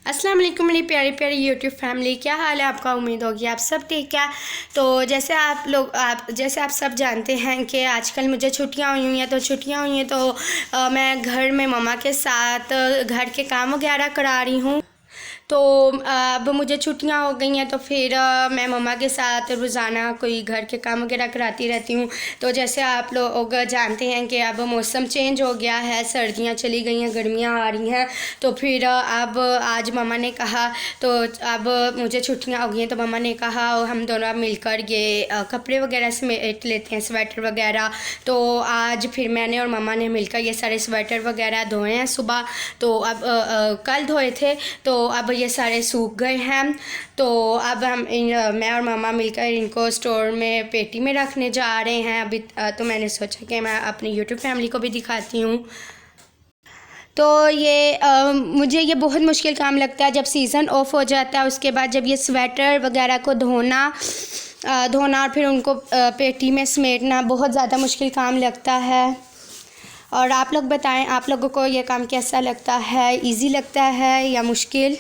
अस्सलाम वालेकुम मेरी प्यारी प्यारी यूट्यूब फैमिली, क्या हाल है आपका। उम्मीद होगी आप सब ठीक है। तो जैसे आप सब जानते हैं कि आजकल मुझे छुट्टियां हुई हैं तो मैं घर में मम्मा के साथ घर के काम वगैरह करा रही हूँ। तो अब मुझे छुट्टियां हो गई हैं तो फिर मैं मम्मा के साथ रोज़ाना कोई घर के काम वगैरह कराती रहती हूँ। तो जैसे आप लोग जानते हैं कि अब मौसम चेंज हो गया है, सर्दियां चली गई हैं, गर्मियां आ रही हैं। तो फिर अब आज मम्मा ने कहा, तो अब मुझे छुट्टियां हो गई हैं तो मम्मा ने कहा और हम दोनों अब मिलकर ये कपड़े वगैरह समेट लेते हैं, स्वेटर वगैरह। तो आज फिर मैंने और मम्मा ने मिलकर ये सारे स्वेटर वगैरह धोए हैं सुबह। तो अब कल धोए थे, तो अब ये सारे सूख गए हैं। तो अब मैं और मम्मा मिलकर इनको स्टोर में पेटी में रखने जा रहे हैं अभी। तो मैंने सोचा कि मैं अपनी यूट्यूब फैमिली को भी दिखाती हूँ। तो ये मुझे ये बहुत मुश्किल काम लगता है जब सीज़न ऑफ हो जाता है, उसके बाद जब ये स्वेटर वगैरह को धोना और फिर उनको पेटी में समेटना बहुत ज़्यादा मुश्किल काम लगता है। और आप लोग बताएं, आप लोगों को ये काम कैसा लगता है, इजी लगता है या मुश्किल।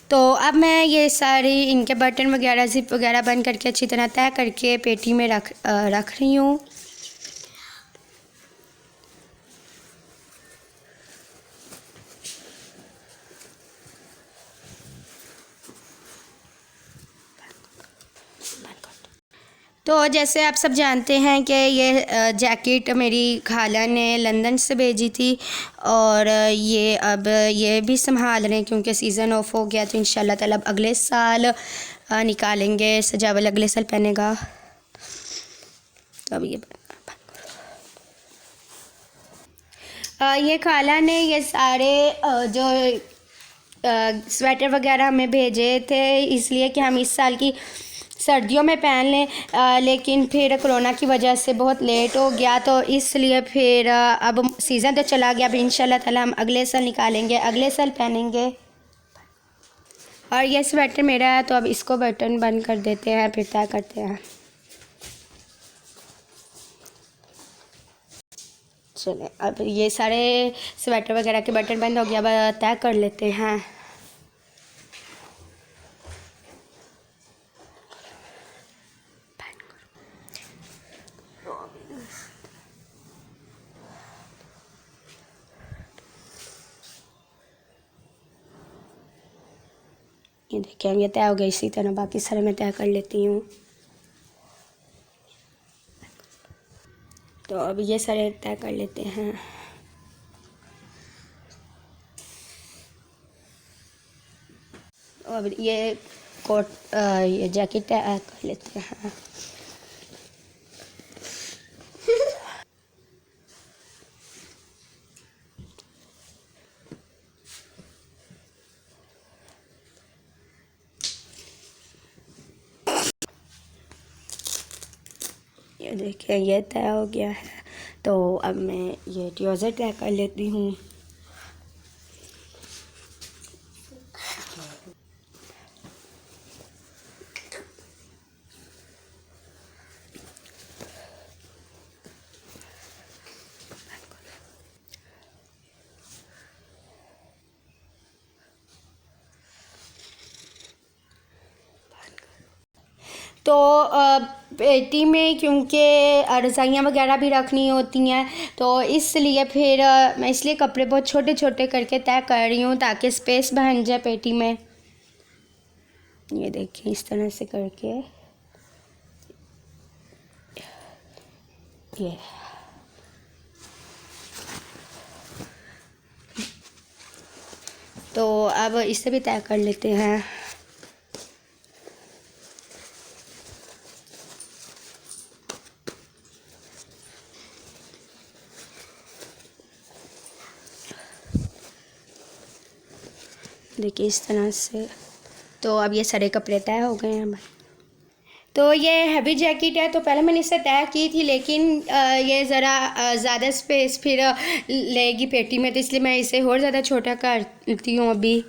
तो अब मैं ये सारी इनके बटन वगैरह ज़िप वगैरह बंद करके अच्छी तरह तय करके पेटी में रख रही हूँ। तो जैसे आप सब जानते हैं कि ये जैकेट मेरी खाला ने लंदन से भेजी थी और ये भी संभाल रहे हैं क्योंकि सीज़न ऑफ हो गया। तो इंशाल्लाह ताला अब अगले साल निकालेंगे, सजावल अगले साल पहनेगा। तो अब ये खाला ने ये सारे जो स्वेटर वगैरह हमें भेजे थे इसलिए कि हम इस साल की सर्दियों में पहन लें, लेकिन फिर कोरोना की वजह से बहुत लेट हो गया, तो इसलिए फिर अब सीज़न तो चला गया। अब इंशाल्लाह ताला हम अगले साल निकालेंगे, अगले साल पहनेंगे। और ये स्वेटर मेरा है तो अब इसको बटन बंद कर देते हैं, फिर तय करते हैं। चले, अब ये सारे स्वेटर वगैरह के बटन बंद हो गया, अब तय कर लेते हैं। ये देखिए ये तय हो गया, इसी तरह बाकी सारे मैं तय कर लेती हूँ। तो अब ये सारे तय कर लेते हैं। अब ये ये जैकेट तय कर लेते हैं। ये देखिए ये तय हो गया है। तो अब मैं ये ट्राउज़र तय कर लेती हूँ। तो पेटी में क्योंकि रज़ाइयाँ वगैरह भी रखनी होती हैं, तो इसलिए फिर मैं इसलिए कपड़े बहुत छोटे छोटे करके तय कर रही हूँ ताकि स्पेस बन जाए पेटी में। ये देखिए इस तरह से करके ये तो अब इसे भी तय कर लेते हैं। देखिए इस तरह से। तो अब ये सारे कपड़े तय हो गए हैं। तो ये हैवी जैकेट है, तो पहले मैंने इसे तय की थी, लेकिन ये ज़रा ज़्यादा स्पेस फिर लेगी पेटी में, तो इसलिए मैं इसे और ज़्यादा छोटा करती हूँ अभी।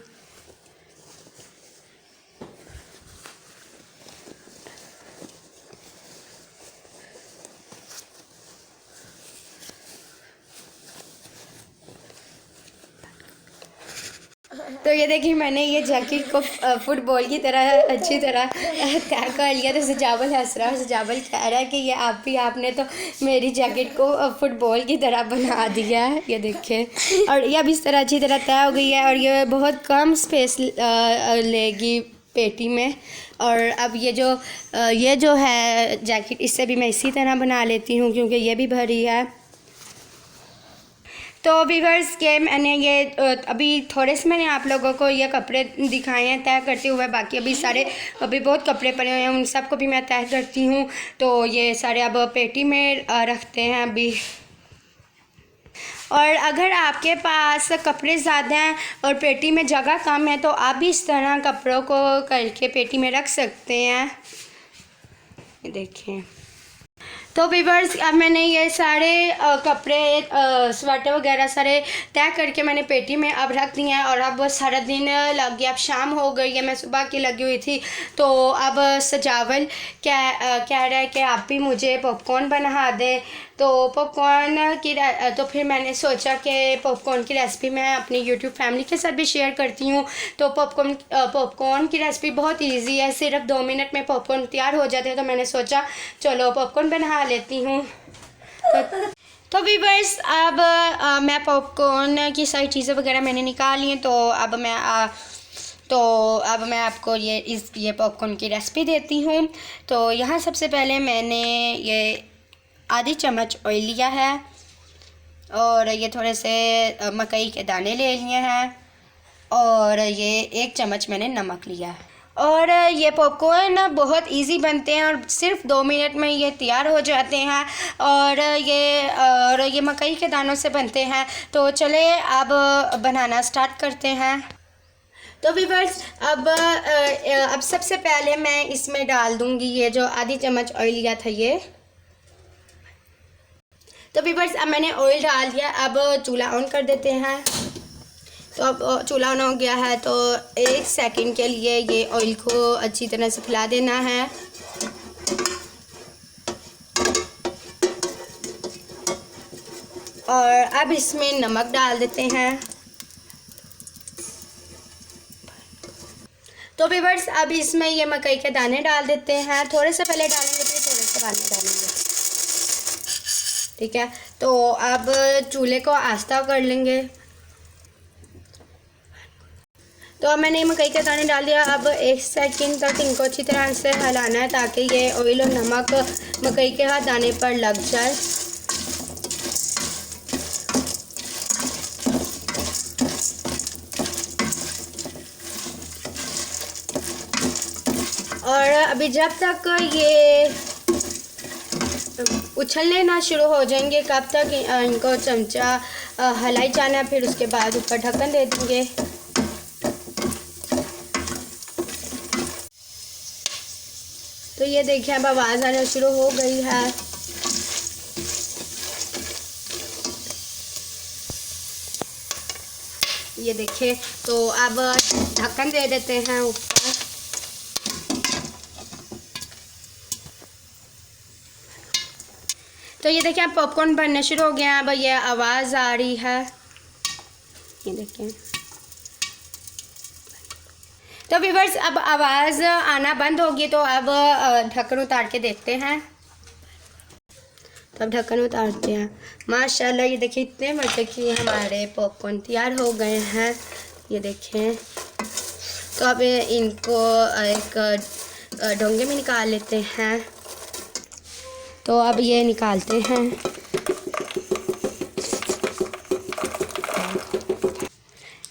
तो ये देखिए मैंने ये जैकेट को फुटबॉल की तरह अच्छी तरह तय कर लिया। तो सजावल हंस रहा है, सजावल कह रहा है कि ये आपने तो मेरी जैकेट को फुटबॉल की तरह बना दिया है। ये देखिए, और ये अब इस तरह अच्छी तरह तय हो गई है और ये बहुत कम स्पेस लेगी पेटी में। और अब ये जो है जैकेट, इससे भी मैं इसी तरह बना लेती हूँ क्योंकि ये भी भरी है। तो व्यूअर्स के मैंने ये अभी थोड़े से मैंने आप लोगों को ये कपड़े दिखाए हैं तय करते हुए, बाकी अभी बहुत कपड़े पड़े हुए हैं, उन सब को भी मैं तय करती हूँ। तो ये सारे अब पेटी में रखते हैं अभी। और अगर आपके पास कपड़े ज़्यादा हैं और पेटी में जगह कम है तो आप भी इस तरह कपड़ों को करके पेटी में रख सकते हैं। ये देखें। तो व्यूअर्स अब मैंने ये सारे कपड़े स्वेटर वगैरह सारे तय करके मैंने पेटी में अब रख दिए हैं। और अब सारा दिन लग गया, अब शाम हो गई है, मैं सुबह की लगी हुई थी। तो अब सजावल कह रहा है कि आप भी मुझे पॉपकॉर्न बना दे। तो तो फिर मैंने सोचा कि पॉपकॉर्न की रेसिपी मैं अपनी यूट्यूब फैमिली के साथ भी शेयर करती हूँ। तो पॉपकॉर्न की रेसिपी बहुत इजी है, सिर्फ 2 मिनट में पॉपकॉर्न तैयार हो जाते हैं। तो मैंने सोचा चलो पॉपकॉर्न बना लेती हूँ। तो व्यूअर्स अब मैं पॉपकॉर्न की सारी चीज़ें वगैरह मैंने निकाल ली हैं। तो अब मैं आपको ये पॉपकॉर्न की रेसिपी देती हूँ। तो यहाँ सबसे पहले मैंने ये आधी चम्मच ऑयल लिया है और ये थोड़े से मकई के दाने ले लिए हैं और ये 1 चम्मच मैंने नमक लिया है। और ये पॉपकॉर्न बहुत इजी बनते हैं और सिर्फ 2 मिनट में ये तैयार हो जाते हैं। और ये मकई के दानों से बनते हैं। तो चले अब बनाना स्टार्ट करते हैं। तो व्यूअर्स अब सबसे पहले मैं इसमें डाल दूँगी ये जो आधी चम्मच ऑयल लिया था ये। तो व्यूअर्स अब मैंने ऑयल डाल दिया, अब चूल्हा ऑन कर देते हैं। तो अब चूल्हा ऑन हो गया है तो 1 सेकंड के लिए ये ऑयल को अच्छी तरह से फैला देना है। और अब इसमें नमक डाल देते हैं। तो व्यूअर्स अब इसमें ये मकई के दाने डाल देते हैं। थोड़े से पहले डालेंगे फिर थोड़े से बाद में डालेंगे, ठीक है। तो अब चूल्हे को आस्था कर लेंगे। तो अब मैंने मकई के दाने डाल दिया। अब 1 सेकंड तक इनको अच्छी तरह से हिलाना है ताकि ये ऑयल और नमक मकई के दाने पर लग जाए। और अभी जब तक ये उछलने ना शुरू हो जाएंगे कब तक इनको चमचा हिलाई जाना है, फिर उसके बाद ऊपर ढक्कन दे देंगे। तो ये देखिए अब आवाज़ आना शुरू हो गई है। ये देखिए, तो अब ढक्कन दे देते हैं ऊपर। तो ये देखिए अब पॉपकॉर्न बनना शुरू हो गया। अब ये आवाज़ आ रही है, ये देखिए। तो व्यूअर्स अब आवाज़ आना बंद होगी। तो अब ढक्कन उतार के देखते हैं। तो अब ढक्कन उतारते हैं। माशाल्लाह ये देखिए इतने मज़े की हमारे पॉपकॉर्न तैयार हो गए हैं, ये देखें। तो अब इनको एक डोंगे में निकाल लेते हैं। तो अब ये निकालते हैं।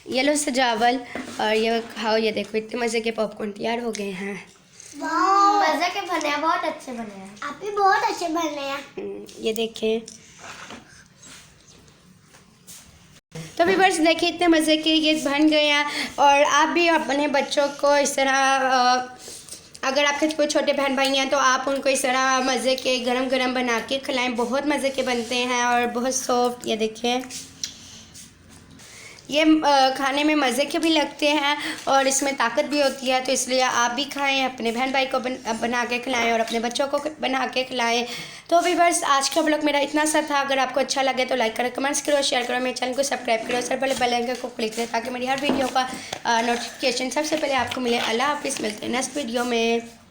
ये लो सजावल और ये खाओ। ये देखो इतने मज़े के पॉपकॉर्न तैयार हो गए हैं। मज़े के बने हैं, बहुत अच्छे बने हैं। आप भी बहुत अच्छे बने हैं। ये देखें। तो व्यूअर्स देखिए इतने मज़े के ये बन गए हैं। और आप भी अपने बच्चों को इस तरह, अगर आपके कोई छोटे बहन भाई हैं तो आप उनको इस तरह मज़े के गरम गरम बना के खिलाएं। बहुत मज़े के बनते हैं और बहुत सॉफ्ट। ये देखें। ये खाने में मज़े के भी लगते हैं और इसमें ताकत भी होती है, तो इसलिए आप भी खाएं, अपने बहन भाई को बना के खिलाएं और अपने बच्चों को बना के खिलाएं। तो अभी बस आज का ब्लॉग मेरा इतना सा था। अगर आपको अच्छा लगे तो लाइक करो, कमेंट्स करो, शेयर करो, मेरे चैनल को सब्सक्राइब करो, सर पहले बेल आइकन को क्लिक करें ताकि मेरी हर वीडियो का नोटिफिकेशन सबसे पहले आपको मिले। अल्लाह हाफिज़, मिलते हैं नेक्स्ट वीडियो में।